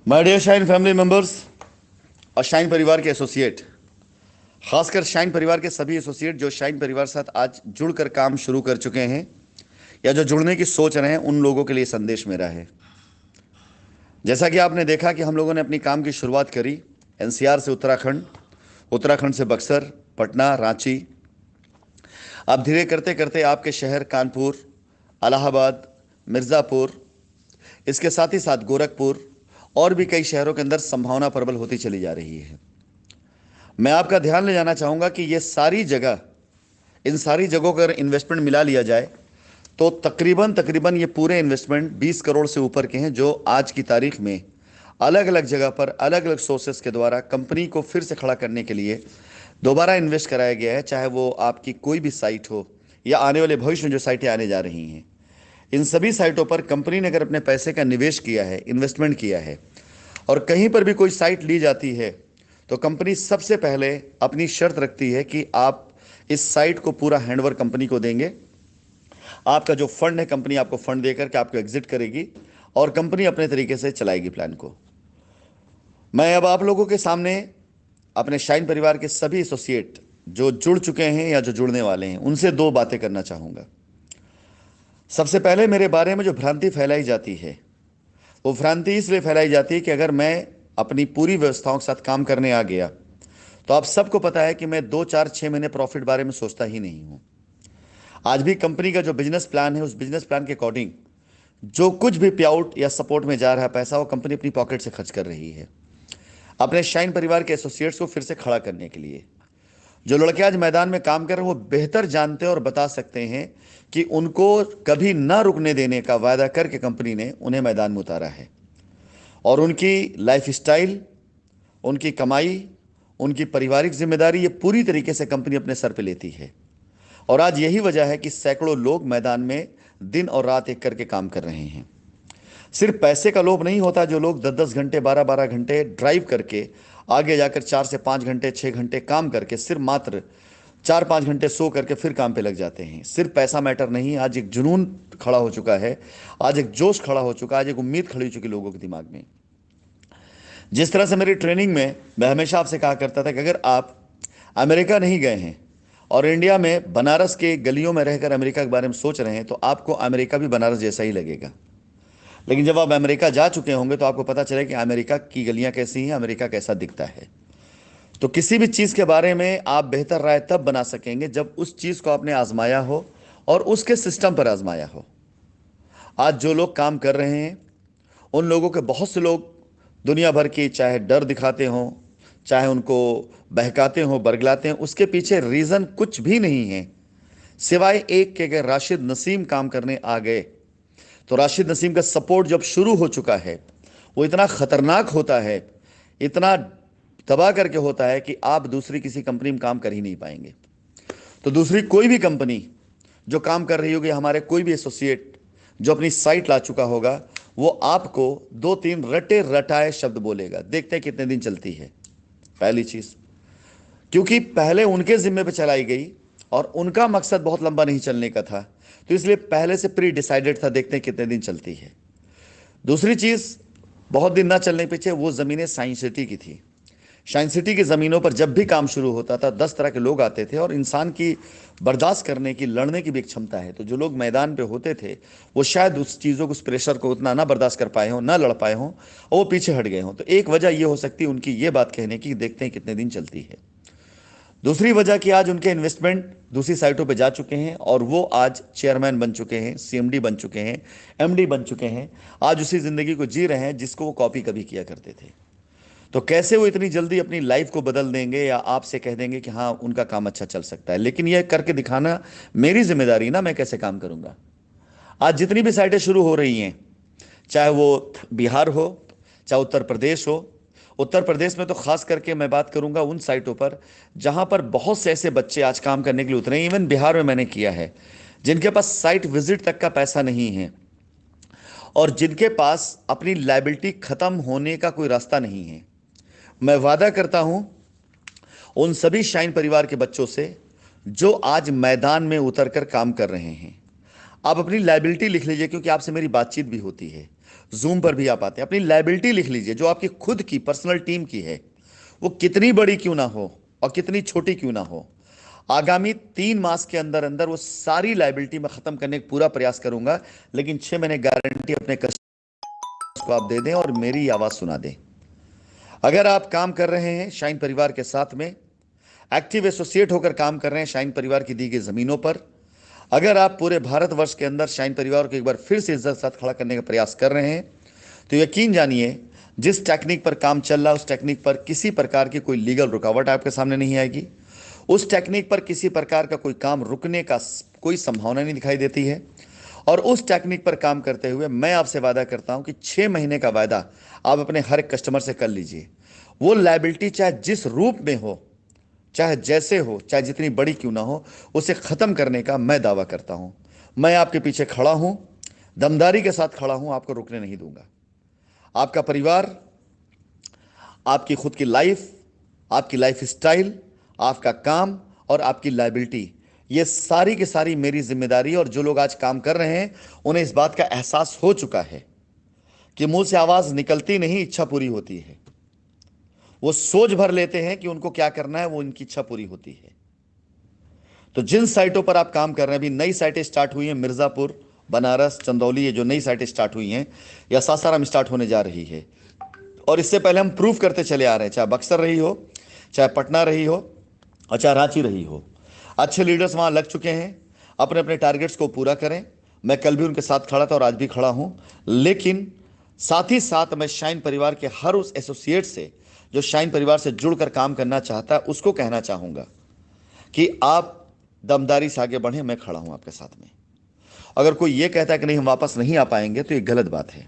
My dear shine family members और shine परिवार के एसोसिएट, खासकर शाइन परिवार के सभी एसोसिएट जो शाइन परिवार के साथ आज जुड़कर काम शुरू कर चुके हैं या जो जुड़ने की सोच रहे हैं, उन लोगों के लिए संदेश मेरा है। जैसा कि आपने देखा कि हम लोगों ने अपनी काम की शुरुआत करी एनसीआर से उत्तराखंड, उत्तराखंड से बक्सर, पटना, रांची। अब धीरे करते करते आपके शहर कानपुर, इलाहाबाद, मिर्ज़ापुर, इसके साथ ही साथ गोरखपुर और भी कई शहरों के अंदर संभावना प्रबल होती चली जा रही है। मैं आपका ध्यान ले जाना चाहूँगा कि ये सारी जगह, इन सारी जगहों का अगर इन्वेस्टमेंट मिला लिया जाए तो तकरीबन तकरीबन ये पूरे इन्वेस्टमेंट 20 करोड़ से ऊपर के हैं, जो आज की तारीख में अलग अलग जगह पर अलग अलग सोर्सेस के द्वारा कंपनी को फिर से खड़ा करने के लिए दोबारा इन्वेस्ट कराया गया है। चाहे वो आपकी कोई भी साइट हो या आने वाले भविष्य में जो साइटें आने जा रही हैं, इन सभी साइटों पर कंपनी ने अगर अपने पैसे का निवेश किया है, इन्वेस्टमेंट किया है, और कहीं पर भी कोई साइट ली जाती है तो कंपनी सबसे पहले अपनी शर्त रखती है कि आप इस साइट को पूरा हैंडओवर कंपनी को देंगे। आपका जो फंड है, कंपनी आपको फंड देकर के आपको एग्जिट करेगी और कंपनी अपने तरीके से चलाएगी प्लान को। मैं अब आप लोगों के सामने अपने शाइन परिवार के सभी एसोसिएट जो जुड़ चुके हैं या जो जुड़ने वाले हैं, उनसे दो बातें करना चाहूँगा। सबसे पहले मेरे बारे में जो भ्रांति फैलाई जाती है, वो भ्रांति इसलिए फैलाई जाती है कि अगर मैं अपनी पूरी व्यवस्थाओं के साथ काम करने आ गया तो आप सबको पता है कि मैं 2 4 6 महीने प्रॉफिट बारे में सोचता ही नहीं हूँ। आज भी कंपनी का जो बिजनेस प्लान है, उस बिजनेस प्लान के अकॉर्डिंग जो कुछ भी पे आउट या सपोर्ट में जा रहा है पैसा, वो कंपनी अपनी पॉकेट से खर्च कर रही है अपने शाइन परिवार के एसोसिएट्स को फिर से खड़ा करने के लिए। जो लड़के आज मैदान में काम कर रहे हैं वो बेहतर जानते हैं और बता सकते हैं कि उनको कभी ना रुकने देने का वायदा करके कंपनी ने उन्हें मैदान में उतारा है, और उनकी लाइफस्टाइल, उनकी कमाई, उनकी पारिवारिक जिम्मेदारी, ये पूरी तरीके से कंपनी अपने सर पे लेती है। और आज यही वजह है कि सैकड़ों लोग मैदान में दिन और रात एक करके काम कर रहे हैं। सिर्फ पैसे का लोभ नहीं होता, जो लोग 10 10 घंटे, 12 12 घंटे ड्राइव करके आगे जाकर 4 से 5 घंटे, 6 घंटे काम करके सिर्फ मात्र 4 5 घंटे सो करके फिर काम पे लग जाते हैं। सिर्फ पैसा मैटर नहीं, आज एक जुनून खड़ा हो चुका है, आज एक जोश खड़ा हो चुका है, आज एक उम्मीद खड़ी हो चुकी लोगों के दिमाग में। जिस तरह से मेरी ट्रेनिंग में मैं हमेशा आपसे कहा करता था कि अगर आप अमेरिका नहीं गए हैं और इंडिया में बनारस के गलियों में रहकर अमेरिका के बारे में सोच रहे हैं, तो आपको अमेरिका भी बनारस जैसा ही लगेगा। लेकिन जब आप अमेरिका जा चुके होंगे तो आपको पता चले कि अमेरिका की गलियां कैसी हैं, अमेरिका कैसा दिखता है। तो किसी भी चीज़ के बारे में आप बेहतर राय तब बना सकेंगे जब उस चीज़ को आपने आजमाया हो और उसके सिस्टम पर आजमाया हो। आज जो लोग काम कर रहे हैं, उन लोगों के बहुत से लोग दुनिया भर की चाहे डर दिखाते हों, चाहे उनको बहकाते हों, बरगलाते हैं, उसके पीछे रीज़न कुछ भी नहीं है सिवाय एक के अगर राशिद नसीम काम करने आ गए तो राशिद नसीम का सपोर्ट जब शुरू हो चुका है, वो इतना खतरनाक होता है, इतना तबाह करके होता है कि आप दूसरी किसी कंपनी में काम कर ही नहीं पाएंगे। तो दूसरी कोई भी कंपनी जो काम कर रही होगी, हमारे कोई भी एसोसिएट जो अपनी साइट ला चुका होगा, वो आपको 2 3 रटे रटाए शब्द बोलेगा, देखते हैं कितने दिन चलती है। पहली चीज, क्योंकि पहले उनके जिम्मे पे चलाई गई और उनका मकसद बहुत लंबा नहीं चलने का था, तो इसलिए पहले से प्री डिसाइडेड था, देखते हैं कितने दिन चलती है। दूसरी चीज, बहुत दिन ना चलने पीछे वो जमीनें साइंस सिटी की थी। साइंस सिटी की ज़मीनों पर जब भी काम शुरू होता था 10 तरह के लोग आते थे, और इंसान की बर्दाश्त करने की, लड़ने की भी एक क्षमता है। तो जो लोग मैदान पे होते थे वो शायद उस चीज़ों को, उस प्रेशर को उतना ना बर्दाश्त कर पाए हों, ना लड़ पाए हों, और वो पीछे हट गए हों। तो एक वजह ये हो सकती है उनकी ये बात कहने की, देखते हैं कितने दिन चलती है। दूसरी वजह कि आज उनके इन्वेस्टमेंट दूसरी साइटों पे जा चुके हैं और वो आज चेयरमैन बन चुके हैं, सीएमडी बन चुके हैं, एमडी बन चुके हैं, आज उसी ज़िंदगी को जी रहे हैं जिसको वो कॉपी कभी किया करते थे। तो कैसे वो इतनी जल्दी अपनी लाइफ को बदल देंगे या आपसे कह देंगे कि हाँ उनका काम अच्छा चल सकता है। लेकिन यह करके दिखाना मेरी जिम्मेदारी ना, मैं कैसे काम करूंगा। आज जितनी भी साइटें शुरू हो रही हैं, चाहे वो बिहार हो, चाहे उत्तर प्रदेश हो, उत्तर प्रदेश में तो खास करके मैं बात करूंगा उन साइटों पर जहां पर बहुत से ऐसे बच्चे आज काम करने के लिए उतरे हैं, इवन बिहार में मैंने किया है, जिनके पास साइट विजिट तक का पैसा नहीं है और जिनके पास अपनी लाइबिलिटी खत्म होने का कोई रास्ता नहीं है। मैं वादा करता हूं उन सभी शाइन परिवार के बच्चों से जो आज मैदान में उतरकर काम कर रहे हैं, आप अपनी लाइबिलिटी लिख लीजिए, क्योंकि आपसे मेरी बातचीत भी होती है। जूम पर भी आप आते हैं। अपनी लायबिलिटी लिख लीजिए जो आपकी खुद की पर्सनल टीम की है, वो कितनी बड़ी क्यों ना हो और कितनी छोटी क्यों ना हो। आगामी 3 मास के अंदर अंदर वो सारी लायबिलिटी मैं खत्म करने का पूरा प्रयास करूंगा, लेकिन 6 महीने गारंटी अपने कस्टमर्स को आप दे दें और मेरी आवाज सुना दें। अगर आप काम कर रहे हैं शाइन परिवार के साथ में, एक्टिव एसोसिएट होकर काम कर रहे हैं शाइन परिवार की दी गई जमीनों पर, अगर आप पूरे भारतवर्ष के अंदर शाइन परिवार को एक बार फिर से इज्जत के साथ खड़ा करने का प्रयास कर रहे हैं, तो यकीन जानिए जिस टेक्निक पर काम चल रहा है उस टेक्निक पर किसी प्रकार की कोई लीगल रुकावट आपके सामने नहीं आएगी। उस टेक्निक पर किसी प्रकार का कोई काम रुकने का कोई संभावना नहीं दिखाई देती है। और उस टेक्निक पर काम करते हुए मैं आपसे वादा करता हूं कि 6 महीने का वादा आप अपने हर एक कस्टमर से कर लीजिए। वो लायबिलिटी चाहे जिस रूप में हो, चाहे जैसे हो, चाहे जितनी बड़ी क्यों ना हो, उसे खत्म करने का मैं दावा करता हूं। मैं आपके पीछे खड़ा हूं, दमदारी के साथ खड़ा हूं, आपको रुकने नहीं दूंगा। आपका परिवार, आपकी खुद की लाइफ, आपकी लाइफ स्टाइल, आपका काम और आपकी लायबिलिटी, ये सारी की सारी मेरी जिम्मेदारी। और जो लोग आज काम कर रहे हैं उन्हें इस बात का एहसास हो चुका है कि मुंह से आवाज निकलती नहीं, इच्छा पूरी होती है। वो सोच भर लेते हैं कि उनको क्या करना है, वो उनकी इच्छा पूरी होती है। तो जिन साइटों पर आप काम कर रहे हैं, अभी नई साइटें स्टार्ट हुई हैं, मिर्जापुर, बनारस, चंदौली, ये जो नई साइटें स्टार्ट हुई हैं, या सासाराम स्टार्ट होने जा रही है। और इससे पहले हम प्रूफ करते चले आ रहे हैं, चाहे बक्सर रही हो, चाहे पटना रही हो और चाहे रांची रही हो, अच्छे लीडर्स वहां लग चुके हैं। अपने अपने टारगेट्स को पूरा करें। मैं कल भी उनके साथ खड़ा था और आज भी खड़ा हूं। लेकिन साथ ही साथ मैं शाइन परिवार के हर उस एसोसिएट से जो शाइन परिवार से जुड़कर काम करना चाहता है उसको कहना चाहूंगा कि आप दमदारी से आगे बढ़ें, मैं खड़ा हूं आपके साथ में। अगर कोई ये कहता है कि नहीं हम वापस नहीं आ पाएंगे, तो ये गलत बात है।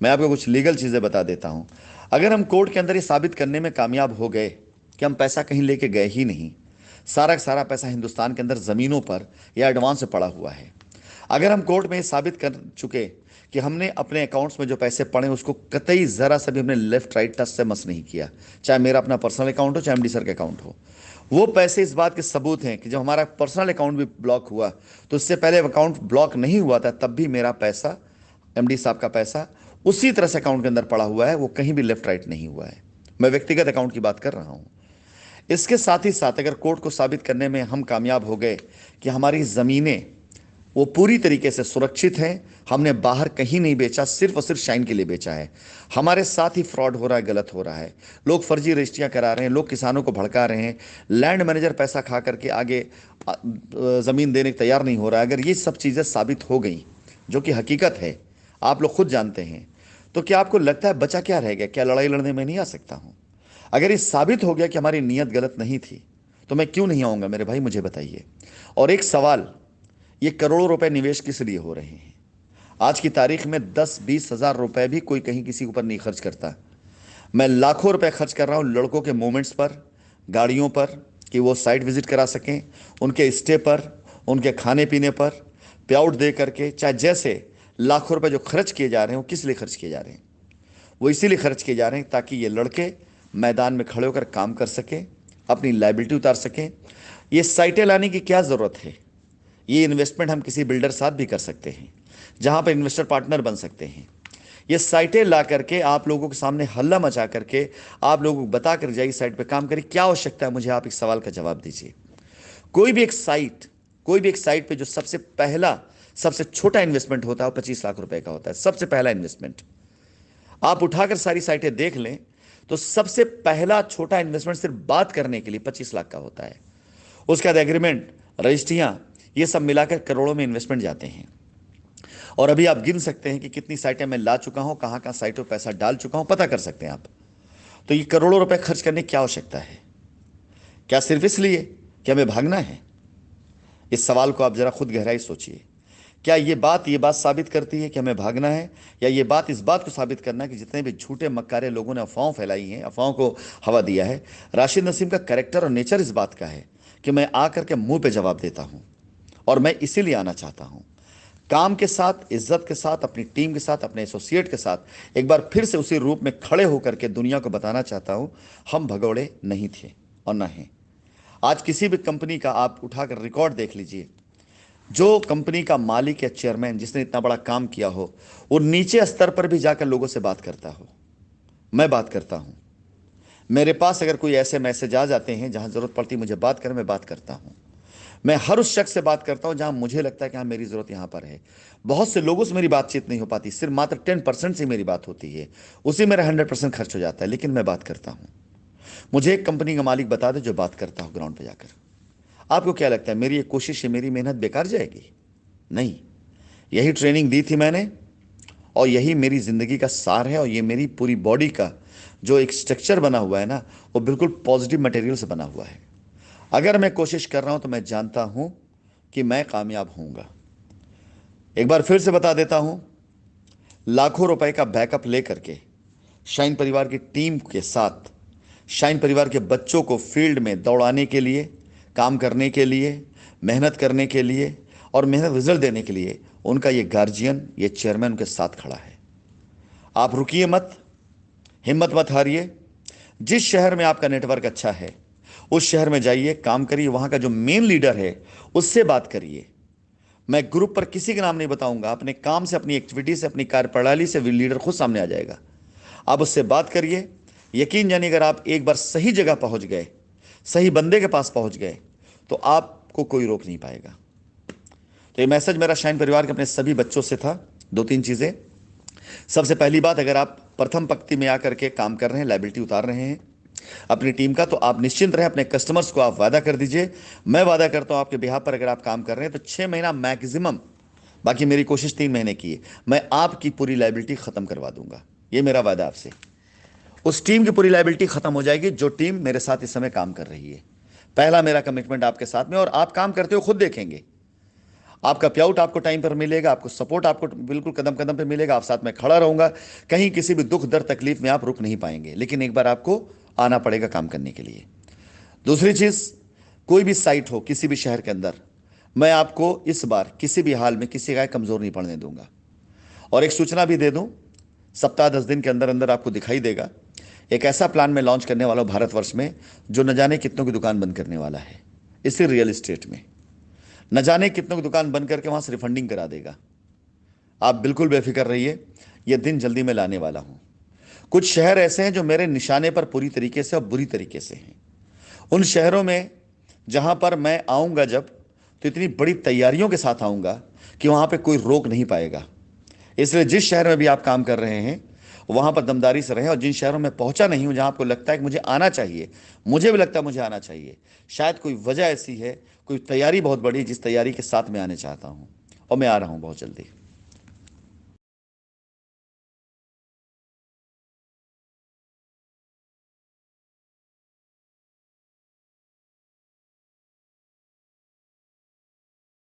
मैं आपको कुछ लीगल चीजें बता देता हूं। अगर हम कोर्ट के अंदर ये साबित करने में कामयाब हो गए कि हम पैसा कहीं लेके गए ही नहीं, सारा का सारा पैसा हिंदुस्तान के अंदर जमीनों पर या एडवांस से पड़ा हुआ है, अगर हम कोर्ट में ये साबित कर चुके कि हमने अपने अकाउंट्स में जो पैसे पड़े उसको कतई जरा सा भी हमने लेफ्ट राइट टच से मस नहीं किया, चाहे मेरा अपना पर्सनल अकाउंट हो चाहे एमडी सर का अकाउंट हो, वो पैसे इस बात के सबूत हैं कि जब हमारा पर्सनल अकाउंट भी ब्लॉक हुआ, तो उससे पहले अकाउंट ब्लॉक नहीं हुआ था, तब भी मेरा पैसा, एमडी साहब का पैसा उसी तरह से अकाउंट के अंदर पड़ा हुआ है, वो कहीं भी लेफ्ट राइट नहीं हुआ है। मैं व्यक्तिगत अकाउंट की बात कर रहा हूं। इसके साथ ही साथ अगर कोर्ट को साबित करने में हम कामयाब हो गए कि हमारी ज़मीनें वो पूरी तरीके से सुरक्षित हैं, हमने बाहर कहीं नहीं बेचा, सिर्फ और सिर्फ शाइन के लिए बेचा है, हमारे साथ ही फ्रॉड हो रहा है, गलत हो रहा है, लोग फर्जी रजिस्ट्रियां करा रहे हैं, लोग किसानों को भड़का रहे हैं, लैंड मैनेजर पैसा खा करके आगे ज़मीन देने को तैयार नहीं हो रहा है, अगर ये सब चीज़ें साबित हो गई, जो कि हकीकत है, आप लोग खुद जानते हैं, तो क्या आपको लगता है बचा क्या रह गया? क्या लड़ाई लड़ने में नहीं आ सकता हूं? अगर ये साबित हो गया कि हमारी नीयत गलत नहीं थी, तो मैं क्यों नहीं आऊंगा मेरे भाई, मुझे बताइए। और एक सवाल, ये करोड़ों रुपए निवेश किस लिए हो रहे हैं? आज की तारीख में 10-20 हजार रुपए भी कोई कहीं किसी ऊपर नहीं खर्च करता। मैं लाखों रुपए खर्च कर रहा हूं लड़कों के मोमेंट्स पर, गाड़ियों पर, कि वो साइट विजिट करा सकें, उनके स्टे पर, उनके खाने पीने पर, पे आउट दे करके, चाहे जैसे लाखों रुपए जो खर्च किए जा रहे हैं, वो किस लिए खर्च किए जा रहे हैं? वो इसीलिए खर्च किए जा रहे हैं ताकि ये लड़के मैदान में खड़े होकर काम कर सकें, अपनी लायबिलिटी उतार सकें। ये साइटें लाने की क्या ज़रूरत है? ये इन्वेस्टमेंट हम किसी बिल्डर साथ भी कर सकते हैं, जहां पर इन्वेस्टर पार्टनर बन सकते हैं। ये साइटें ला करके आप लोगों के सामने हल्ला मचा करके आप लोगों को बता कर जाइए साइट पे काम करिए। क्या आवश्यकता है? मुझे आप एक सवाल का जवाब दीजिए। कोई भी एक साइट पे जो सबसे पहला, सबसे छोटा इन्वेस्टमेंट होता है वो 25 लाख रुपए का होता है। सबसे पहला इन्वेस्टमेंट आप उठाकर सारी साइटें देख लें तो सबसे पहला छोटा इन्वेस्टमेंट सिर्फ बात करने के लिए 25 लाख का होता है। उसके बाद एग्रीमेंट, रजिस्ट्रियां, ये सब मिलाकर करोड़ों में इन्वेस्टमेंट जाते हैं। और अभी आप गिन सकते हैं कि कितनी साइटें मैं ला चुका हूं, कहां कहां साइटों पर पैसा डाल चुका हूं, पता कर सकते हैं आप। तो ये करोड़ों रुपए खर्च करने की क्या आवश्यकता है? क्या सिर्फ इसलिए कि हमें भागना है? इस सवाल को आप जरा खुद गहराई सोचिए। क्या ये बात साबित करती है कि हमें भागना है, या ये बात इस बात को साबित करना है कि जितने भी झूठे मक्कारे लोगों ने अफवाहों फैलाई हैं, अफवाहों को हवा दिया है, राशिद नसीम का कैरेक्टर और नेचर इस बात का है कि मैं आकर के मुंह पे जवाब देता हूं। और मैं इसीलिए आना चाहता हूं, काम के साथ, इज्जत के साथ, अपनी टीम के साथ, अपने एसोसिएट के साथ एक बार फिर से उसी रूप में खड़े होकर के दुनिया को बताना चाहता हूं, हम भगौड़े नहीं थे और न हैं। आज किसी भी कंपनी का आप उठाकर रिकॉर्ड देख लीजिए, जो कंपनी का मालिक या चेयरमैन जिसने इतना बड़ा काम किया हो, वो नीचे स्तर पर भी जाकर लोगों से बात करता हो। मैं बात करता हूं। मेरे पास अगर कोई ऐसे मैसेज आ जाते हैं जहां जरूरत पड़ती है मुझे बात करें, मैं बात करता हूं। मैं हर उस शख्स से बात करता हूं जहां मुझे लगता है कि हाँ मेरी जरूरत यहां पर है। बहुत से लोगों से मेरी बातचीत नहीं हो पाती, सिर्फ मात्र 10% से मेरी बात होती है, उसी मेरा 100% खर्च हो जाता है, लेकिन मैं बात करता हूं। मुझे एक कंपनी का मालिक बता दे जो बात करता हो ग्राउंड पर जाकर। आपको क्या लगता है मेरी ये कोशिश है, मेरी मेहनत बेकार जाएगी? नहीं। यही ट्रेनिंग दी थी मैंने, और यही मेरी जिंदगी का सार है, और ये मेरी पूरी बॉडी का जो एक स्ट्रक्चर बना हुआ है ना, वो बिल्कुल पॉजिटिव मटेरियल से बना हुआ है। अगर मैं कोशिश कर रहा हूं तो मैं जानता हूं कि मैं कामयाब होऊंगा। एक बार फिर से बता देता हूं, लाखों रुपए का बैकअप लेकर के शाइन परिवार की टीम के साथ शाइन परिवार के बच्चों को फील्ड में दौड़ाने के लिए, काम करने के लिए, मेहनत करने के लिए और मेहनत रिजल्ट देने के लिए उनका ये गार्जियन, ये चेयरमैन उनके साथ खड़ा है। आप रुकिए मत, हिम्मत मत हारिए। जिस शहर में आपका नेटवर्क अच्छा है उस शहर में जाइए, काम करिए, वहां का जो मेन लीडर है उससे बात करिए। मैं ग्रुप पर किसी का नाम नहीं बताऊंगा, अपने काम से, अपनी एक्टिविटी से, अपनी कार्यप्रणाली से लीडर खुद सामने आ जाएगा। आप उससे बात करिए। यकीन जानिए, अगर आप एक बार सही जगह पहुंच गए, सही बंदे के पास पहुंच गए, तो आपको कोई रोक नहीं पाएगा। तो ये मैसेज मेरा शाइन परिवार के अपने सभी बच्चों से था। दो तीन चीजें। सबसे पहली बात, अगर आप प्रथम पंक्ति में आकर के काम कर रहे हैं, लायबिलिटी उतार रहे हैं अपनी टीम का, तो आप निश्चिंत रहे। अपने कस्टमर्स को आप वादा कर दीजिए, मैं वादा करता हूं आपके बिहाफ पर अगर आप काम कर रहे हैं तो 6 महीना मैक्सिमम, बाकी मेरी कोशिश 3 महीने की है, मैं आपकी पूरी लायबिलिटी खत्म करवा दूंगा। ये मेरा वादा आपसे। उस टीम की पूरी लायबिलिटी खत्म हो जाएगी जो टीम मेरे साथ इस समय काम कर रही है। पहला मेरा कमिटमेंट आपके साथ में, और आप काम करते हो खुद देखेंगे। आपका प्याउट आपको टाइम पर मिलेगा, आपको सपोर्ट आपको बिल्कुल कदम कदम पे मिलेगा, आप साथ में खड़ा रहूंगा। कहीं किसी भी दुख दर्द तकलीफ में आप रुक नहीं पाएंगे, लेकिन एक बार आपको आना पड़ेगा काम करने के लिए। दूसरी चीज, कोई भी साइट हो किसी भी शहर के अंदर, मैं आपको इस बार किसी भी हाल में किसी का कमजोर नहीं पड़ने दूंगा। और एक सूचना भी दे दूं, सप्ताह 10 दिन के अंदर अंदर आपको दिखाई देगा एक ऐसा प्लान मैं लॉन्च करने वाला हूं भारतवर्ष में, जो न जाने कितनों की दुकान बंद करने वाला है। इसी रियल एस्टेट में न जाने कितनों की दुकान बंद करके वहां से रिफंडिंग करा देगा। आप बिल्कुल बेफिक्र रहिए, यह दिन जल्दी मैं लाने वाला हूं। कुछ शहर ऐसे हैं जो मेरे निशाने पर पूरी तरीके से और बुरी तरीके से हैं। उन शहरों में जहां पर मैं आऊंगा जब, तो इतनी बड़ी तैयारियों के साथ आऊंगा कि वहां पे कोई रोक नहीं पाएगा। इसलिए जिस शहर में भी आप काम कर रहे हैं वहां पर दमदारी से रहें। और जिन शहरों में पहुंचा नहीं हूं, जहां आपको लगता है कि मुझे आना चाहिए, मुझे भी लगता है मुझे आना चाहिए, शायद कोई वजह ऐसी है, कोई तैयारी बहुत बड़ी, जिस तैयारी के साथ मैं आने चाहता हूं, और मैं आ रहा हूं बहुत जल्दी।